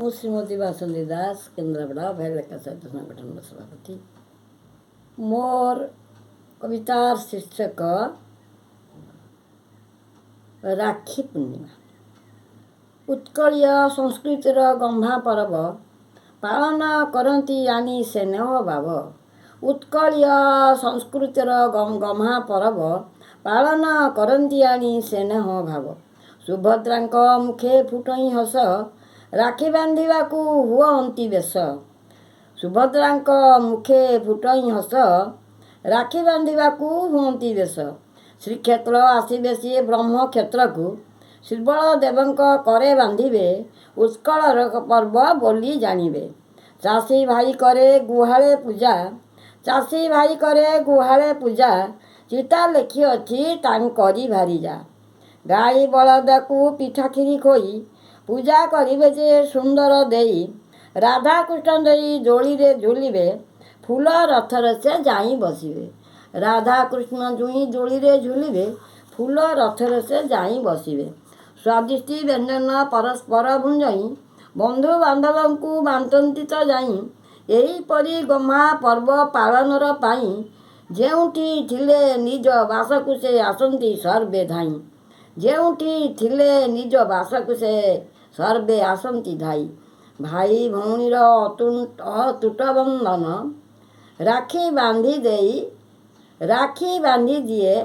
ମୁଁ ଶ୍ରୀମତୀ ବାସନ୍ତୀ ଦାସ କେନ୍ଦ୍ରାପଡ଼ା ଅଭୟ ଲେଖା ସାହିତ୍ୟ ସଂଗଠନର ସଭାପତି। ମୋର କବିତାର ଶୀର୍ଷକ ରାକ୍ଷୀ ପୂର୍ଣ୍ଣିମା। ଉତ୍କଳୀୟ ସଂସ୍କୃତିର ଗମ୍ଭା ପର୍ବ ପାଳନ କରନ୍ତି ଆଣି ସ୍ନେହ ଭାବ। ଉତ୍କଳୀୟ ସଂସ୍କୃତିର ଗମ୍ଭା ପର୍ବ ପାଳନ କରନ୍ତି ଆଣି ସ୍ନେହ ଭାବ। ସୁଭଦ୍ରାଙ୍କ ମୁଖେ ଫୁଟଇ ହସ, ରାକ୍ଷୀ ବାନ୍ଧିବାକୁ ହୁଅନ୍ତି ବେଶ। ସୁଭଦ୍ରାଙ୍କ ମୁଖେ ଫୁଟଇ ହସ, ରାକ୍ଷୀ ବାନ୍ଧିବାକୁ ହୁଅନ୍ତି ବେଶ। ଶ୍ରୀକ୍ଷେତ୍ର ଆସିବେ ସିଏ ବ୍ରହ୍ମକ୍ଷେତ୍ରକୁ, ଶ୍ରୀବଳ ଦେବଙ୍କ କରେ ବାନ୍ଧିବେ, ଉତ୍କଳର ପର୍ବ ବୋଲି ଜାଣିବେ। ଚାଷୀ ଭାଇ କରେ ଗୁହାଳେ ପୂଜା, ଚାଷୀ ଭାଇ କରେ ଗୁହାଳେ ପୂଜା, ଚିତା ଲେଖି ଅଛି ତାଙ୍କରି ଭାରିଜା। ଗାଈ ବଳଦକୁ ପିଠା କ୍ଷୀରି ଖୋଇ, ପୂଜା କରିବେ ଯେ ସୁନ୍ଦର ଦେଇ। ରାଧାକୃଷ୍ଣ ଦେଇ ଦୋଳିରେ ଝୁଲିବେ, ଫୁଲ ରଥରେ ସେ ଯାଇ ବସିବେ। ରାଧାକୃଷ୍ଣ ଜୁଇଁ ଦୋଳିରେ ଝୁଲିବେ, ଫୁଲ ରଥରେ ସେ ଯାଇ ବସିବେ। ସ୍ୱାଦିଷ୍ଟି ବ୍ୟଞ୍ଜନ ପରସ୍ପର ଭୁଞ୍ଜଇ, ବନ୍ଧୁ ବାନ୍ଧବଙ୍କୁ ବାଣ୍ଟନ୍ତି ତ ଯାଇ। ଏହିପରି ଗମ୍ଭା ପର୍ବ ପାଳନର ପାଇଁ, ଯେଉଁଠି ଥିଲେ ନିଜ ବାସକୁ ସେ ଆସନ୍ତି ସର୍ବେ ଧାଇଁ। ଯେଉଁଠି ଥିଲେ ନିଜ ବାସକୁ ସେ ସର୍ବେ ଆସନ୍ତି ଧାଇଁ। ଭାଇ ଭଉଣୀର ଅତୁଟ ବନ୍ଧନ, ରାକ୍ଷୀ ବାନ୍ଧି ଦେଇ, ରାକ୍ଷୀ ବାନ୍ଧି ଦିଏ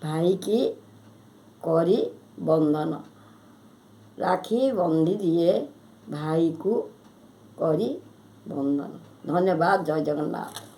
ଭାଇକି କରି ବନ୍ଧନ। ରାକ୍ଷୀ ବାନ୍ଧି ଦିଏ ଭାଇକୁ କରି ବନ୍ଧନ। ଧନ୍ୟବାଦ। ଜୟ ଜଗନ୍ନାଥ।